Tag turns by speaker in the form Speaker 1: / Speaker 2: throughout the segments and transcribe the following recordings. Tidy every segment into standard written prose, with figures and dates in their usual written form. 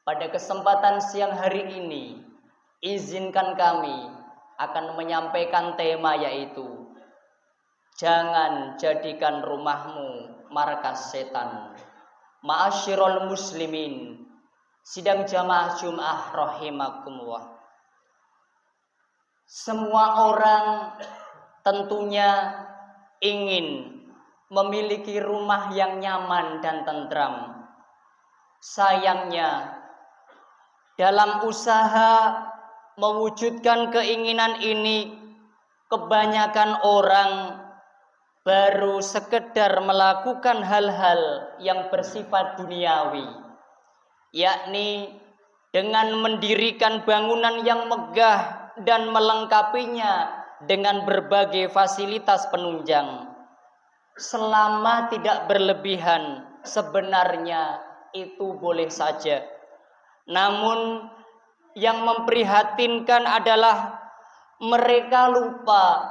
Speaker 1: Pada kesempatan siang hari ini, izinkan kami akan menyampaikan tema yaitu jangan jadikan rumahmu markas setan. Ma'asyiral muslimin, sidang jamaah Jum'ah rahimakumullah. Semua orang tentunya ingin memiliki rumah yang nyaman dan tentram. Sayangnya, dalam usaha mewujudkan keinginan ini, kebanyakan orang baru sekedar melakukan hal-hal yang bersifat duniawi, yakni dengan mendirikan bangunan yang megah dan melengkapinya dengan berbagai fasilitas penunjang. Selama tidak berlebihan, sebenarnya itu boleh saja. Namun yang memprihatinkan adalah mereka lupa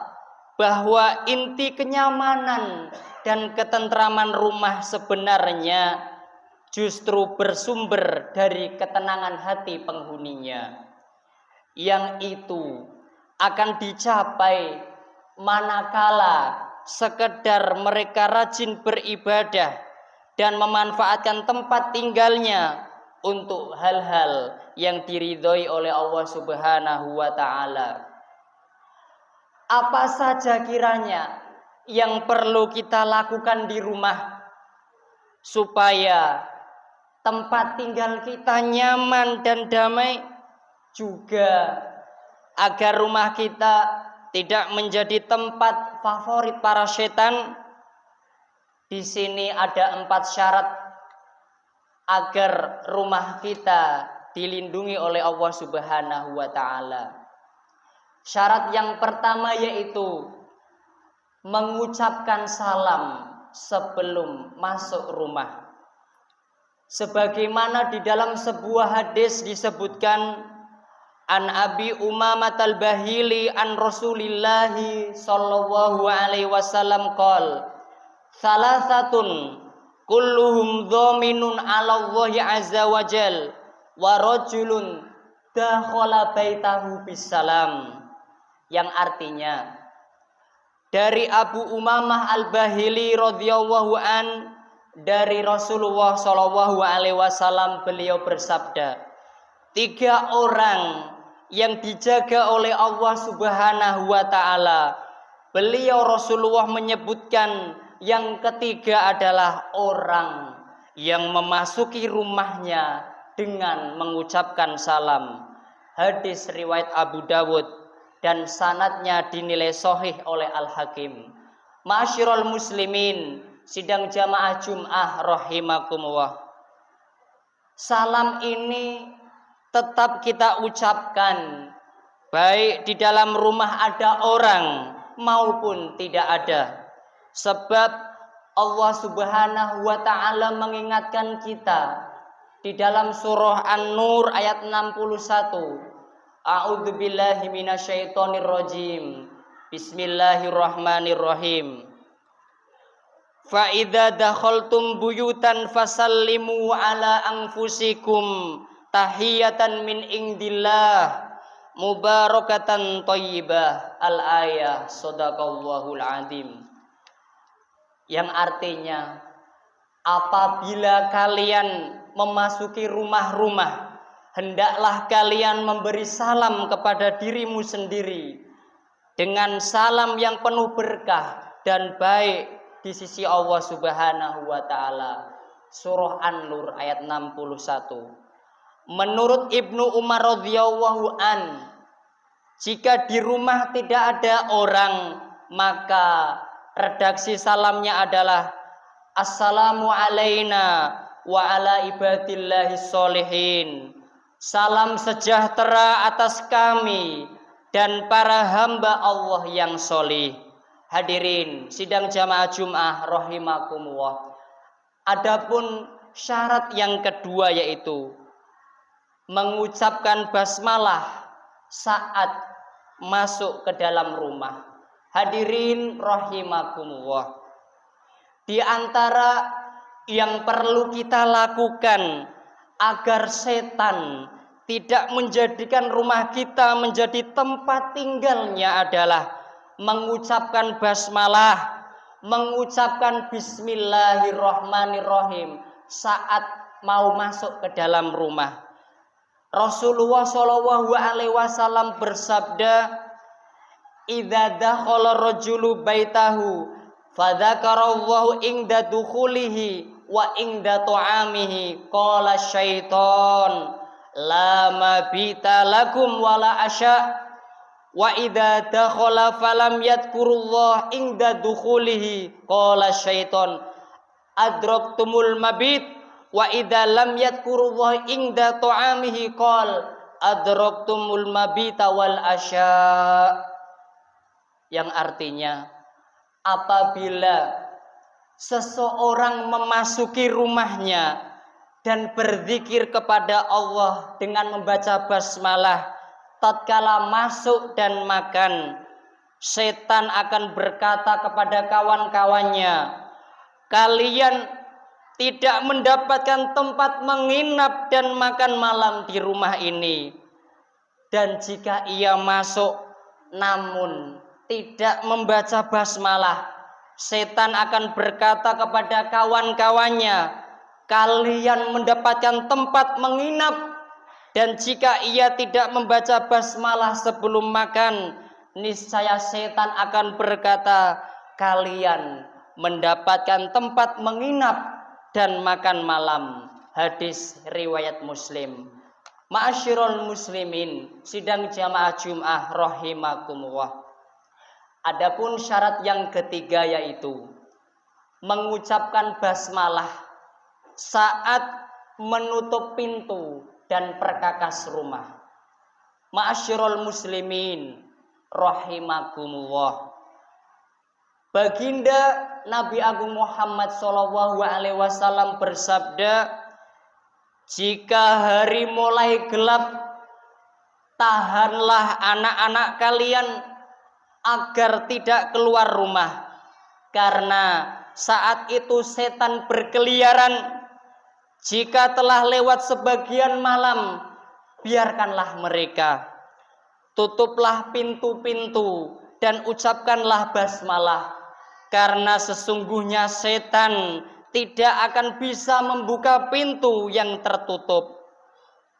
Speaker 1: bahwa inti kenyamanan dan ketentraman rumah sebenarnya justru bersumber dari ketenangan hati penghuninya, yang itu akan dicapai manakala sekedar mereka rajin beribadah dan memanfaatkan tempat tinggalnya untuk hal-hal yang diridhoi oleh Allah Subhanahu wa ta'ala. Apa saja kiranya yang perlu kita lakukan di rumah supaya tempat tinggal kita nyaman dan damai, juga agar rumah kita tidak menjadi tempat favorit para setan? Di sini ada 4 syarat agar rumah kita dilindungi oleh Allah Subhanahu wa ta'ala. Syarat yang pertama yaitu mengucapkan salam sebelum masuk rumah. Sebagaimana di dalam sebuah hadis disebutkan, an Abi Umamah al-Bahili an Rasulillahi sallallahu alaihi wasallam qol salasatun kulluhum dhaminun 'ala Allahi azza wa jal wa rajulun dakhala baitahu bisalam, yang artinya dari Abu Umamah al-Bahili radhiyallahu an, dari Rasulullah sallallahu alaihi wasallam, beliau bersabda, 3 orang yang dijaga oleh Allah Subhanahu wa ta'ala. Beliau Rasulullah menyebutkan yang ketiga adalah orang yang memasuki rumahnya dengan mengucapkan salam. Hadis riwayat Abu Dawud dan sanadnya dinilai sahih oleh Al-Hakim. Ma'asyiral muslimin, sidang jamaah Jum'ah rahimakumullah. Salam ini tetap kita ucapkan baik di dalam rumah ada orang maupun tidak ada. Sebab Allah Subhanahu wa ta'ala mengingatkan kita di dalam surah An-Nur ayat 61. A'udzubillahi minasyaitonirrajim. Bismillahirrahmanirrahim. Fa idza dakhaltum buyutan fasallimu ala anfusikum tahiyatan min indillah mubarakatan thayyibah. Al-ayah. Shadaqallahul azim. Yang artinya, apabila kalian memasuki rumah-rumah, hendaklah kalian memberi salam kepada dirimu sendiri dengan salam yang penuh berkah dan baik di sisi Allah Subhanahu wa ta'ala. Surah An-Nur ayat 61. Menurut Ibnu Umar radhiyallahu an, jika di rumah tidak ada orang, maka redaksi salamnya adalah assalamu alaina wa ala ibadillahi sholihin. Salam sejahtera atas kami dan para hamba Allah yang solih. Hadirin sidang jamaah Jum'ah rahimakumullah. Adapun syarat yang kedua yaitu mengucapkan basmalah saat masuk ke dalam rumah. Hadirin rahimakumullah, di antara yang perlu kita lakukan agar setan tidak menjadikan rumah kita menjadi tempat tinggalnya adalah mengucapkan basmalah, mengucapkan bismillahirrahmanirrahim saat mau masuk ke dalam rumah. Rasulullah Shallallahu alaihi wasallam bersabda, "Idza dakhala rajulu baitahu fadzakarallahu inda dukhulihi wa inda ta'amihi qala syaiton la mabita lakum wala asya wa idza dakhala falam yadhkurullah inda dukhulihi qala syaiton adraktumul mabit wa idza lam yadhkurullah inda ta'amihi qala adraktumul mabita wal asya." Yang artinya, apabila seseorang memasuki rumahnya dan berzikir kepada Allah dengan membaca basmalah, tatkala masuk dan makan, setan akan berkata kepada kawan-kawannya, "Kalian tidak mendapatkan tempat menginap dan makan malam di rumah ini." Dan jika ia masuk namun tidak membaca basmalah, setan akan berkata kepada kawan-kawannya, "Kalian mendapatkan tempat menginap." Dan jika ia tidak membaca basmalah sebelum makan, niscaya setan akan berkata, "Kalian mendapatkan tempat menginap dan makan malam." Hadis riwayat Muslim. Ma'asyiral muslimin, sidang jamaah Jum'ah rahimakumullah. Adapun syarat yang ketiga yaitu mengucapkan basmalah saat menutup pintu dan perkakas rumah. Ma'asyiral muslimin rahimakumullah. Baginda Nabi Agung Muhammad sallallahu alaihi wasallam bersabda, "Jika hari mulai gelap, tahanlah anak-anak kalian agar tidak keluar rumah, karena saat itu setan berkeliaran. Jika telah lewat sebagian malam, biarkanlah mereka. Tutuplah pintu-pintu dan ucapkanlah basmalah, karena sesungguhnya setan tidak akan bisa membuka pintu yang tertutup.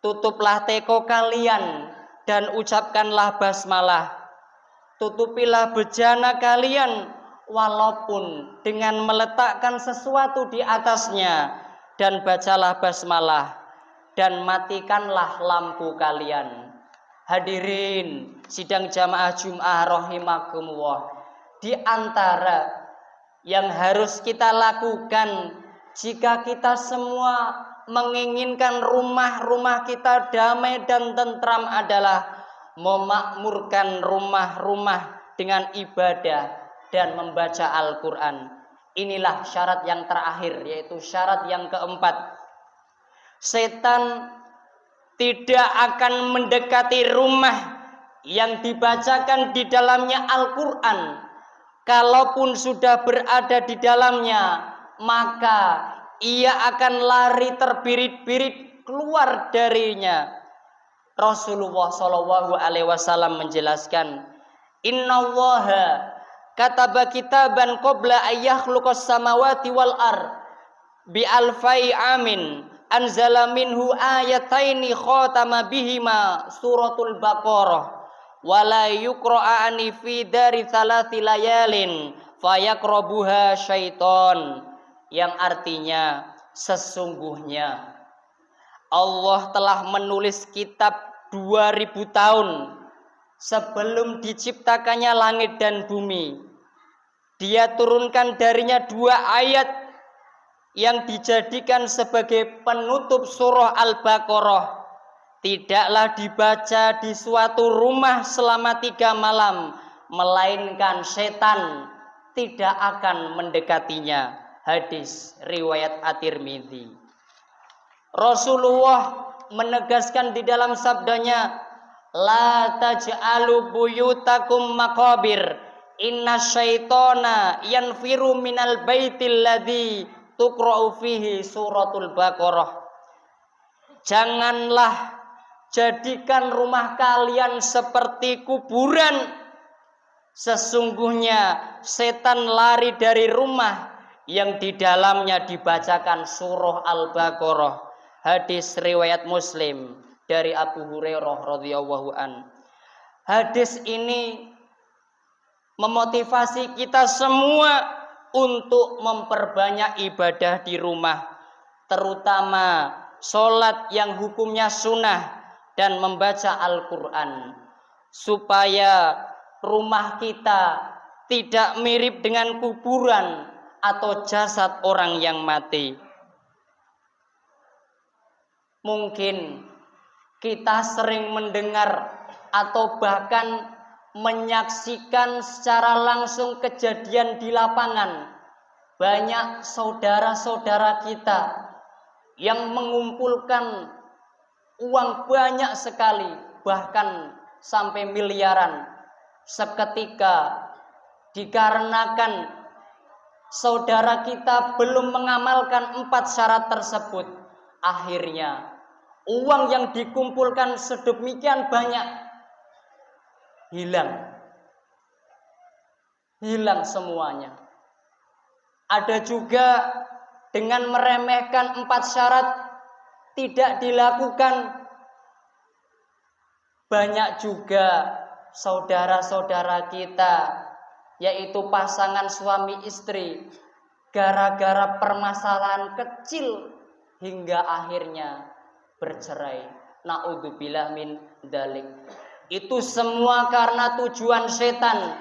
Speaker 1: Tutuplah teko kalian dan ucapkanlah basmalah. Tutupilah bejana kalian walaupun dengan meletakkan sesuatu di atasnya, dan bacalah basmalah, dan matikanlah lampu kalian." Hadirin sidang jamaah Jum'ah rahimakumullah, di antara yang harus kita lakukan jika kita semua menginginkan rumah-rumah kita damai dan tentram adalah memakmurkan rumah-rumah dengan ibadah dan membaca Al-Quran. Inilah syarat yang terakhir, yaitu syarat yang keempat. Setan tidak akan mendekati rumah yang dibacakan di dalamnya Al-Quran. Kalaupun sudah berada di dalamnya, maka ia akan lari terbirit-birit keluar darinya. Rasulullah Shallallahu alaihi wasallam menjelaskan, "Innallaha kataba kitaban qabla ayyakhluqas samawati wal ard bi alfai amin anzala minhu ayataini khatama bihima suratul Baqarah wala yuqra'ani fi dari thalathi layalin fayaqrabuha syaiton." Yang artinya, sesungguhnya Allah telah menulis kitab 2000 tahun sebelum diciptakannya langit dan bumi. Dia turunkan darinya 2 ayat yang dijadikan sebagai penutup surah Al-Baqarah. Tidaklah dibaca di suatu rumah selama 3 malam, melainkan setan tidak akan mendekatinya. Hadis riwayat At-Tirmidzi. Rasulullah menegaskan di dalam sabdanya, "La taj'alu buyutakum maqabir, inna syaitona yanfiru minal baitil ladzi tuqra'u fihi suratul Baqarah." Janganlah jadikan rumah kalian seperti kuburan. Sesungguhnya setan lari dari rumah yang di dalamnya dibacakan surah Al-Baqarah. Hadis riwayat Muslim dari Abu Hurairah radhiyallahu an. Hadis ini memotivasi kita semua untuk memperbanyak ibadah di rumah, terutama sholat yang hukumnya sunnah dan membaca Al-Quran, supaya rumah kita tidak mirip dengan kuburan atau jasad orang yang mati. Mungkin kita sering mendengar atau bahkan menyaksikan secara langsung kejadian di lapangan. Banyak saudara-saudara kita yang mengumpulkan uang banyak sekali, bahkan sampai miliaran. Seketika dikarenakan saudara kita belum mengamalkan 4 syarat tersebut, akhirnya uang yang dikumpulkan sedemikian banyak hilang semuanya. Ada juga dengan meremehkan 4 syarat tidak dilakukan. Banyak juga saudara-saudara kita, yaitu pasangan suami istri, gara-gara permasalahan kecil hingga akhirnya bercerai. Naudzubillah min dzalik. Itu semua karena tujuan setan.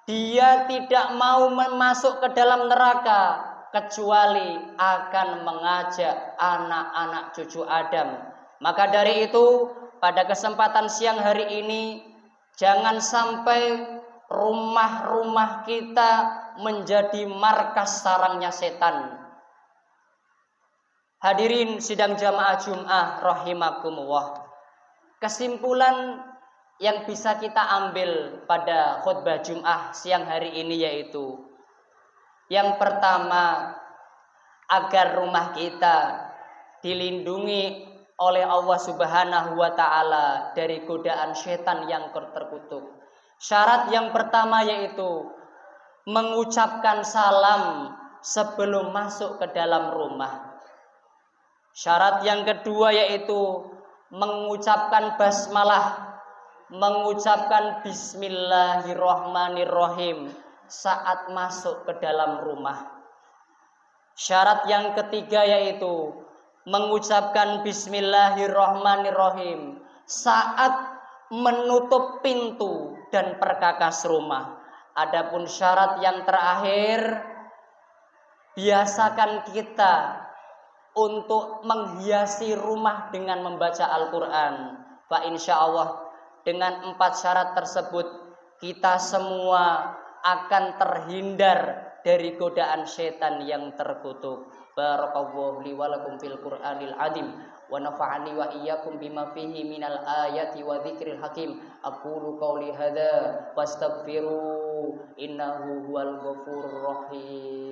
Speaker 1: Dia tidak mau masuk ke dalam neraka kecuali akan mengajak anak-anak cucu Adam. Maka dari itu, pada kesempatan siang hari ini, jangan sampai rumah-rumah kita menjadi markas sarangnya setan. Hadirin sidang jamaah Jum'ah rahimakumullah. Kesimpulan yang bisa kita ambil pada khutbah Jum'ah siang hari ini yaitu, yang pertama, agar rumah kita dilindungi oleh Allah Subhanahu wa taala dari godaan setan yang terkutuk. Syarat yang pertama yaitu mengucapkan salam sebelum masuk ke dalam rumah. Syarat yang kedua yaitu mengucapkan basmalah, mengucapkan bismillahirrahmanirrahim saat masuk ke dalam rumah. Syarat yang ketiga yaitu mengucapkan bismillahirrahmanirrahim saat menutup pintu dan perkakas rumah. Adapun syarat yang terakhir, biasakan kita untuk menghiasi rumah dengan membaca Al-Quran. Fa insyaallah dengan 4 syarat tersebut kita semua akan terhindar dari godaan setan yang terkutuk. Barakallahu li wa lakum fil Qur'anil azim wa nafa'ani wa iyyakum bima fihi minal ayati wa dzikril hakim. Aqulu qouli hadza wastaghfiru innahu huwal ghafurur rahim.